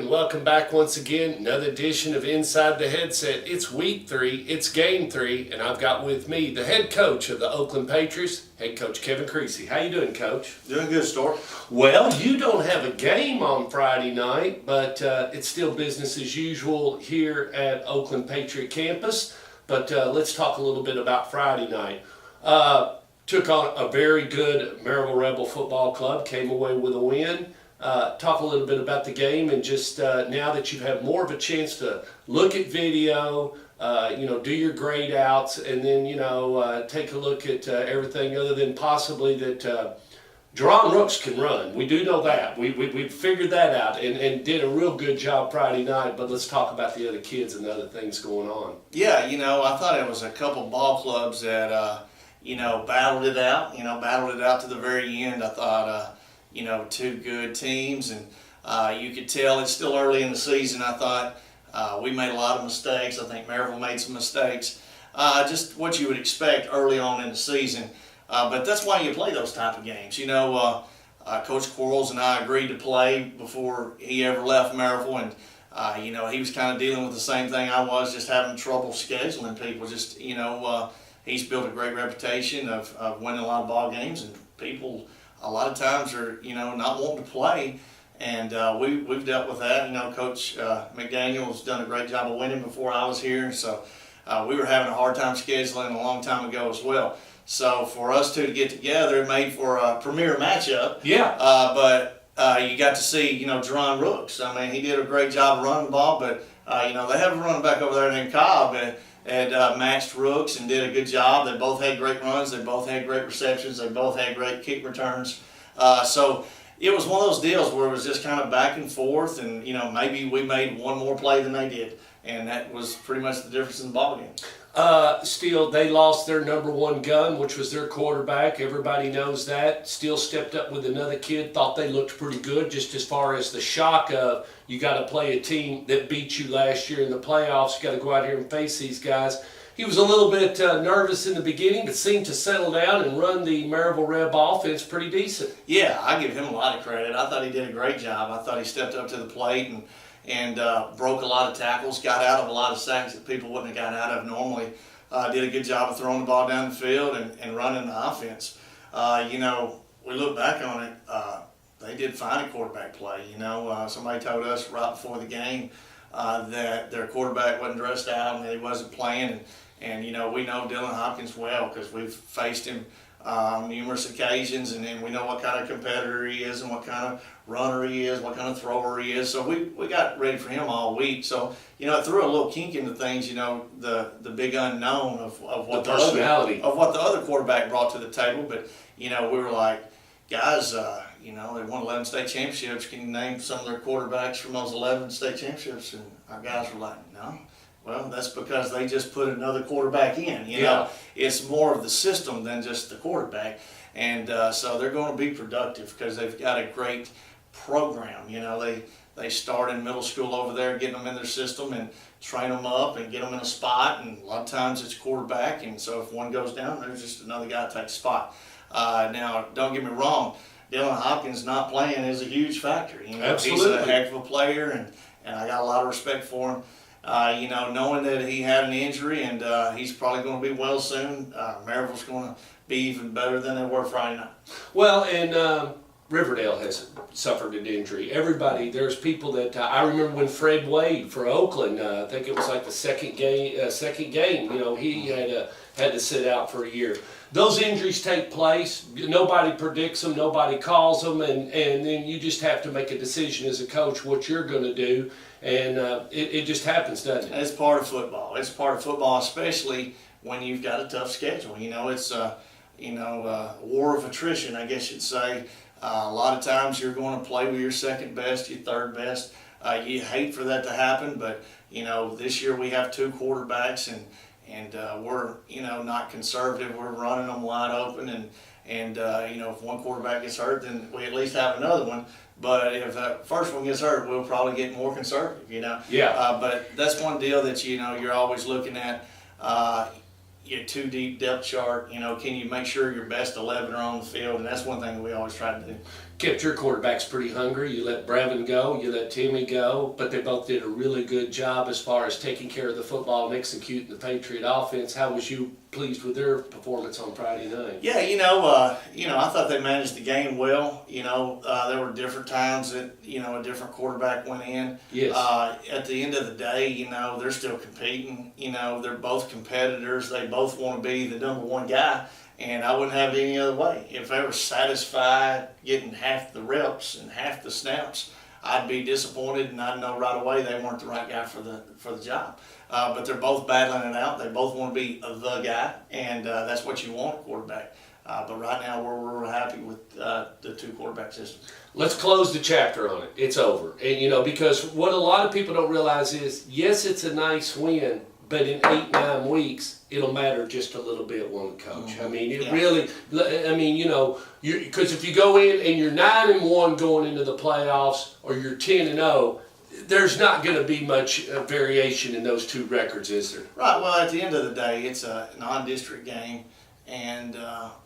and welcome back once again. Another edition of Inside the Headset. It's week 3, it's game 3, and I've got with me the head coach of the Oakland Patriots, head coach Kevin Creasy. How you doing, Coach? Doing good, Stork. Well, you don't have a game on Friday night, but it's still business as usual here at Oakland Patriot campus. But let's talk a little bit about Friday night. Took on a very good Maryville Rebel Football Club, came away with a win. Talk a little bit about the game and just now that you've had more of a chance to look at video, do your grade outs, and then, take a look at everything other than possibly that Drawn Rooks can run. We do know that. We figured that out and did a real good job Friday night, but let's talk about the other kids and the other things going on. Yeah, I thought it was a couple ball clubs that, battled it out, to the very end. I thought, two good teams, and you could tell it's still early in the season. I thought we made a lot of mistakes. I think Maryville made some mistakes. Just what you would expect early on in the season. But that's why you play those type of games. Coach Quarles and I agreed to play before he ever left Maryville, and he was kind of dealing with the same thing I was, just having trouble scheduling people. He's built a great reputation of winning a lot of ball games, and people a lot of times are, not wanting to play, and we've dealt with that. Coach McDaniel's done a great job of winning before I was here, so we were having a hard time scheduling a long time ago as well. So for us two to get together, it made for a premier matchup. Yeah. But you got to see, Drawn Rooks. I mean, he did a great job of running the ball, but they have a running back over there named Cobb, and matched Rooks and did a good job. They both had great runs. They both had great receptions. They both had great kick returns. So it was one of those deals where it was just kind of back and forth, and maybe we made one more play than they did, and that was pretty much the difference in the ball game. Still, they lost their number one gun, which was their quarterback. Everybody knows that. Still stepped up with another kid. Thought they looked pretty good, just as far as the shock of you got to play a team that beat you last year in the playoffs. You got to go out here and face these guys. He was a little bit nervous in the beginning, but seemed to settle down and run the Maryville Reb offense pretty decent. Yeah, I give him a lot of credit. I thought he did a great job. I thought he stepped up to the plate and broke a lot of tackles, got out of a lot of sacks that people wouldn't have gotten out of normally. Did a good job of throwing the ball down the field and running the offense. We look back on it, they did find a quarterback play. Somebody told us right before the game that their quarterback wasn't dressed out and that he wasn't playing. And we know Dylan Hopkins well because we've faced him on numerous occasions, and we know what kind of competitor he is and what kind of runner he is, what kind of thrower he is. So we got ready for him all week. So it threw a little kink into things. The big unknown of what the personality of what the other quarterback brought to the table. But we were like, guys, they won 11 state championships. Can you name some of their quarterbacks from those 11 state championships? And our guys were like, no. Well, that's because they just put another quarterback in. It's more of the system than just the quarterback, and so they're going to be productive because they've got a great program. They start in middle school over there, getting them in their system and train them up and get them in a spot. And a lot of times it's quarterback, and so if one goes down, there's just another guy to take the spot. Now, don't get me wrong, Dylan Hopkins not playing is a huge factor. Absolutely. He's a heck of a player, and I got a lot of respect for him. Knowing that he had an injury and he's probably going to be well soon, Maryville's going to be even better than they were Friday night. Well, and Riverdale has suffered an injury. Everybody, there's people that I remember when Fred Wade for Oakland. I think it was like the second game. He had to sit out for a year. Those injuries take place. Nobody predicts them. Nobody calls them, and then you just have to make a decision as a coach what you're going to do. And it just happens, doesn't it? It's part of football. It's part of football, especially when you've got a tough schedule. It's a war of attrition, I guess you'd say. A lot of times you're going to play with your second best, your third best. You hate for that to happen, but this year we have two quarterbacks, and we're not conservative. We're running them wide open, and if one quarterback gets hurt, then we at least have another one. But if that first one gets hurt, we'll probably get more conservative, Yeah. But that's one deal that, you're always looking at your too deep depth chart. Can you make sure your best 11 are on the field? And that's one thing that we always try to do. kept your quarterbacks pretty hungry. You let Brevin go, you let Timmy go, but they both did a really good job as far as taking care of the football and executing the Patriot offense. How was you pleased with their performance on Friday night? Yeah, I thought they managed the game well. There were different times that a different quarterback went in. Yes. At the end of the day, they're still competing. They're both competitors. They both want to be the number one guy. And I wouldn't have it any other way. If they were satisfied getting half the reps and half the snaps, I'd be disappointed, and I'd know right away they weren't the right guy for the job. But they're both battling it out. They both want to be the guy, and that's what you want, a quarterback. But right now, we're happy with the two quarterback systems. Let's close the chapter on it. It's over. And, because what a lot of people don't realize is, yes, it's a nice win, but in 8-9 weeks, it'll matter just a little bit, won't it, Coach? Mm-hmm. I mean, it Yeah. really, because if you go in and you're 9-1 going into the playoffs, or you're 10-0, there's not going to be much variation in those two records, is there? Right. Well, at the end of the day, it's a non-district game, and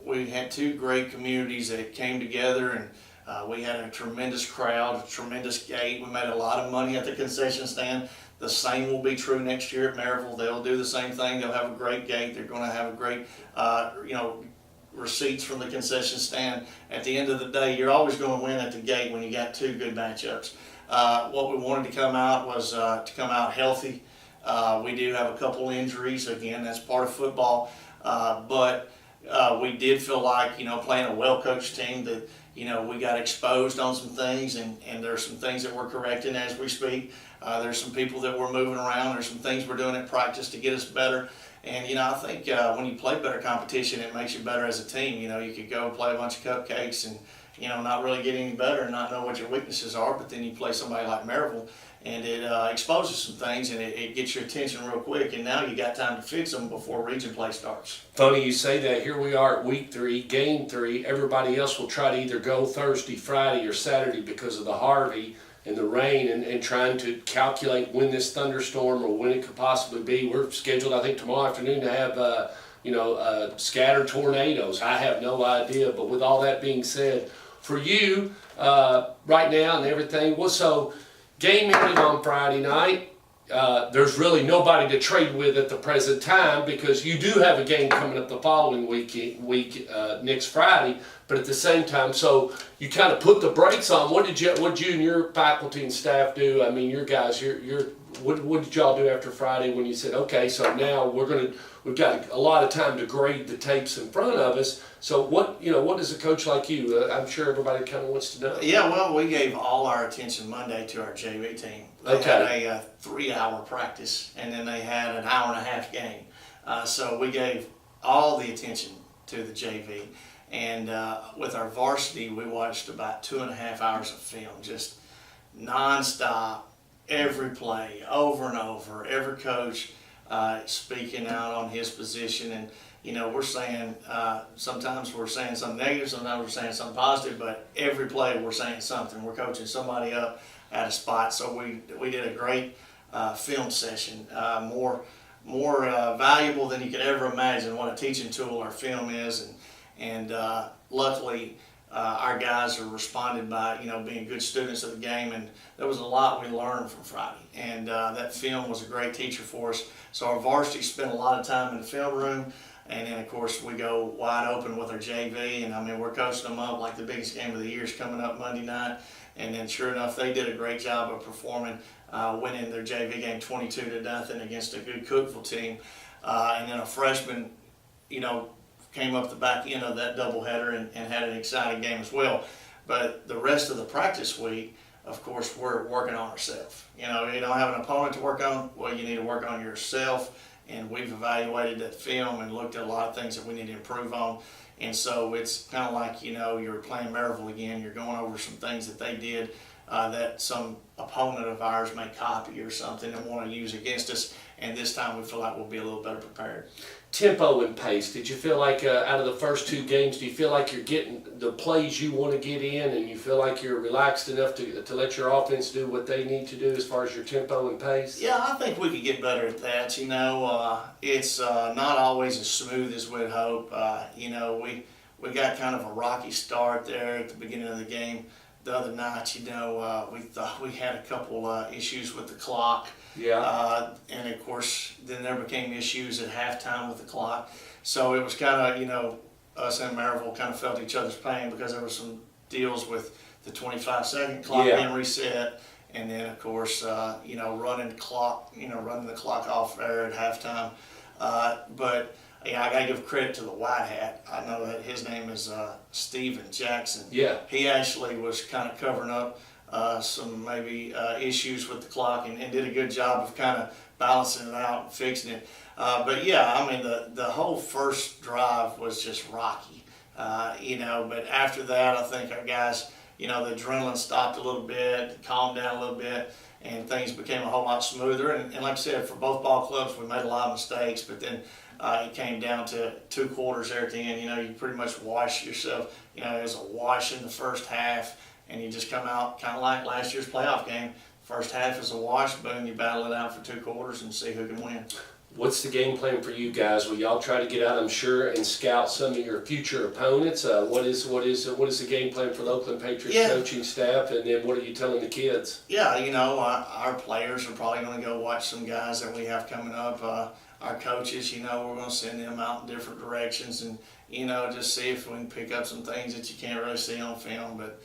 we had two great communities that came together, and we had a tremendous crowd, a tremendous gate. We made a lot of money at the concession stand. The same will be true next year at Maryville. They'll do the same thing. They'll have a great gate. They're going to have a great, receipts from the concession stand. At the end of the day, you're always going to win at the gate when you got two good matchups. What we wanted to come out was to come out healthy. We do have a couple injuries. Again, that's part of football. But we did feel like, playing a well-coached team that, we got exposed on some things, and there's some things that we're correcting as we speak. There's some people that we're moving around. There's some things we're doing in practice to get us better. And, I think when you play better competition, it makes you better as a team. You could go and play a bunch of cupcakes and, not really get any better and not know what your weaknesses are. But then you play somebody like Maryville, and it exposes some things, and it gets your attention real quick. And now you got time to fix them before region play starts. Funny you say that. Here we are at week 3, game 3. Everybody else will try to either go Thursday, Friday, or Saturday because of the Harvey and the rain, and trying to calculate when this thunderstorm or when it could possibly be. We're scheduled, I think, tomorrow afternoon to have scattered tornadoes. I have no idea. But with all that being said, for you right now and everything, so game ended on Friday night. There's really nobody to trade with at the present time because you do have a game coming up the following week next Friday. But at the same time, so you kind of put the brakes on. What did you and your faculty and staff do? I mean, your guys, what did y'all do after Friday when you said, okay, so now we've got a lot of time to grade the tapes in front of us. So what does a coach like you? I'm sure everybody kind of wants to know. Yeah, well, we gave all our attention Monday to our JV team. They had a 3-hour practice, and then they had an hour and a half game. So we gave all the attention to the JV. And with our varsity, we watched about 2.5 hours of film, just nonstop, every play, over and over, every coach speaking out on his position. And, we're saying, sometimes we're saying something negative, sometimes we're saying something positive, but every play we're saying something. We're coaching somebody up at a spot. So we did a great film session, more valuable than you could ever imagine what a teaching tool our film is. And luckily, our guys are responded by, being good students of the game, and there was a lot we learned from Friday. And that film was a great teacher for us. So our varsity spent a lot of time in the film room, and then, of course, we go wide open with our JV, and, we're coaching them up like the biggest game of the year is coming up Monday night. And then, sure enough, they did a great job of performing, winning their JV game 22-0 against a good Cookeville team. And then a freshman, came up the back end of that doubleheader and had an exciting game as well. But the rest of the practice week, of course, we're working on ourselves. You don't have an opponent to work on, well, you need to work on yourself. And we've evaluated that film and looked at a lot of things that we need to improve on. And so it's kind of like, you're playing Maryville again. You're going over some things that they did that some opponent of ours may copy or something and want to use against us. And this time we feel like we'll be a little better prepared. Tempo and pace. Did you feel like out of the first 2 games, do you feel like you're getting the plays you want to get in, and you feel like you're relaxed enough to let your offense do what they need to do as far as your tempo and pace? Yeah, I think we could get better at that. It's not always as smooth as we'd hope. we got kind of a rocky start there at the beginning of the game. The other night, we thought we had a couple issues with the clock. Yeah. And of course, then there became issues at halftime with the clock. So it was kind of, us and Maryville kind of felt each other's pain because there were some deals with the 25-second clock being reset. And then, of course, running the clock off there at halftime. But I got to give credit to the white hat. I know that his name is Steven Jackson. Yeah. He actually was kind of covering up some maybe issues with the clock and did a good job of kind of balancing it out and fixing it. But yeah, I mean, the whole first drive was just rocky, but after that, I think our guys, the adrenaline stopped a little bit, calmed down a little bit, and things became a whole lot smoother. And like I said, for both ball clubs, we made a lot of mistakes, but then it came down to 2 quarters there at the end. You pretty much wash yourself. It was a wash in the first half, and you just come out kind of like last year's playoff game. First half is a wash, boom, you battle it out for 2 quarters and see who can win. What's the game plan for you guys? Will y'all try to get out, I'm sure, and scout some of your future opponents? What is the game plan for the Oakland Patriots coaching staff, and then what are you telling the kids? Yeah, our players are probably going to go watch some guys that we have coming up. Our coaches, we're going to send them out in different directions and, just see if we can pick up some things that you can't really see on film. But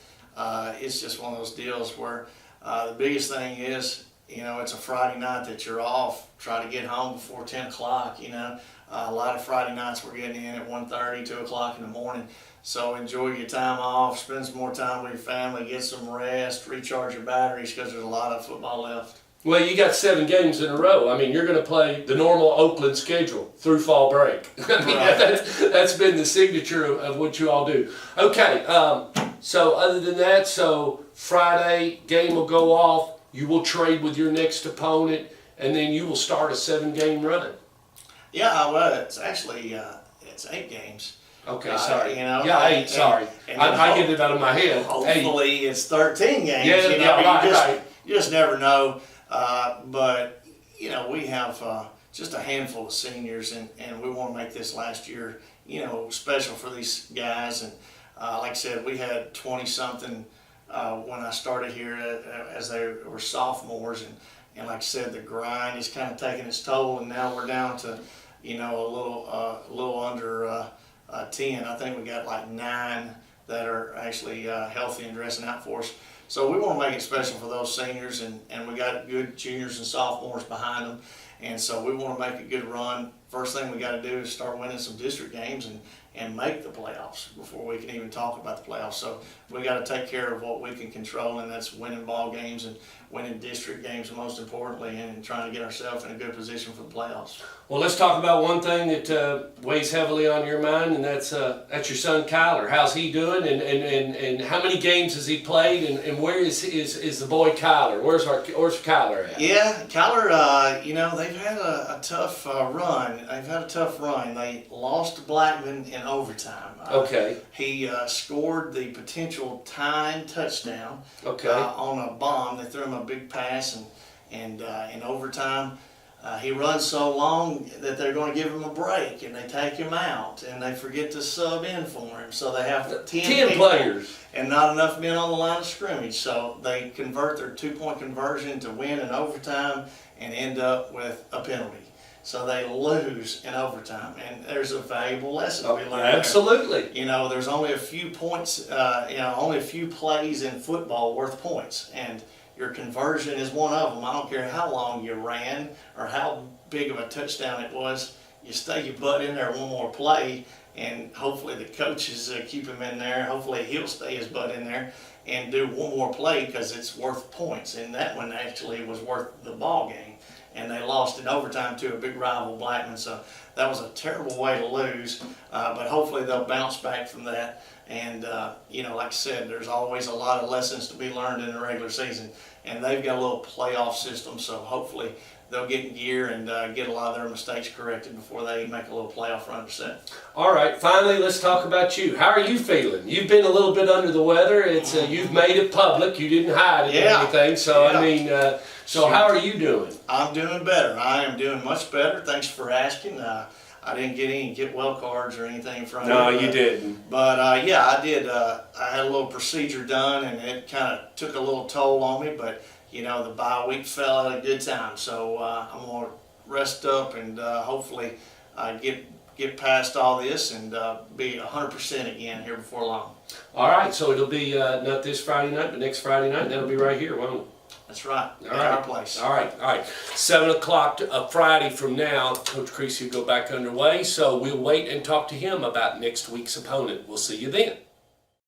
it's just one of those deals where the biggest thing is, it's a Friday night that you're off. Try to get home before 10 o'clock, A lot of Friday nights we're getting in at 1:30, 2 o'clock in the morning. So enjoy your time off, spend some more time with your family, get some rest, recharge your batteries because there's a lot of football left. Well, you got 7 games in a row. I mean, you're going to play the normal Oakland schedule through fall break. I mean, that's been the signature of what you all do. Okay, so other than that, Friday, game will go off. You will trade with your next opponent, and then you will start a 7-game run. Yeah, well, it's actually it's 8 games. Okay, sorry. 8. And, Sorry, I get it out of my head. Hopefully, it's 13 games. Yeah, you just never know. But we have just a handful of seniors, and we want to make this last year, special for these guys. And like I said, we had 20-something. When I started here as they were sophomores, and like I said, the grind is kind of taking its toll, and now we're down to, a little under 10. I think we got like 9 that are actually healthy and dressing out for us. So we want to make it special for those seniors, and we got good juniors and sophomores behind them, and so we want to make a good run. First thing we got to do is start winning some district games and make the playoffs before we can even talk about the playoffs. So we got to take care of what we can control, and that's winning ball games and winning district games most importantly, and trying to get ourselves in a good position for the playoffs. Well, let's talk about one thing that weighs heavily on your mind, and that's your son Kyler. How's he doing, and how many games has he played, and where is the boy Kyler? Where's Kyler at? Yeah, Kyler, they've had a tough run. They've had a tough run. They lost to Blackman in overtime. Okay. He scored the potential tying touchdown on a bomb. They threw him a big pass, and in overtime, he runs so long that they're going to give him a break, and they take him out, and they forget to sub in for him. So they have 10 players. And not enough men on the line of scrimmage. So they convert their 2-point conversion to win in overtime and end up with a penalty. So they lose in overtime, and there's a valuable lesson to be learned. Absolutely. There. There's only a few points, only a few plays in football worth points, and your conversion is one of them. I don't care how long you ran or how big of a touchdown it was. You stay your butt in there one more play, and hopefully the coaches keep him in there. Hopefully he'll stay his butt in there and do one more play because it's worth points. And that one actually was worth the ball game. And they lost in overtime to a big rival, Blackman. So that was a terrible way to lose. But hopefully they'll bounce back from that. And, like I said, there's always a lot of lessons to be learned in the regular season. And they've got a little playoff system, so hopefully they'll get in gear and get a lot of their mistakes corrected before they make a little playoff run set. All right, finally, let's talk about you. How are you feeling? You've been a little bit under the weather. It's you've made it public. You didn't hide it or anything. So I mean, so how are you doing? I'm doing better. I am doing much better. Thanks for asking. I didn't get any get well cards or anything from No, it. you didn't. But yeah, I did. I had a little procedure done, and it kind of took a little toll on me. But you know, the bye week fell at a good time, so I'm gonna rest up and hopefully get past all this and be 100% again here before long. All right, so it'll be not this Friday night, but next Friday night. That'll be right here, won't it? That's right. All At right. our place. All right. 7 o'clock Friday from now, Coach Creasy will go back underway. So we'll wait and talk to him about next week's opponent. We'll see you then.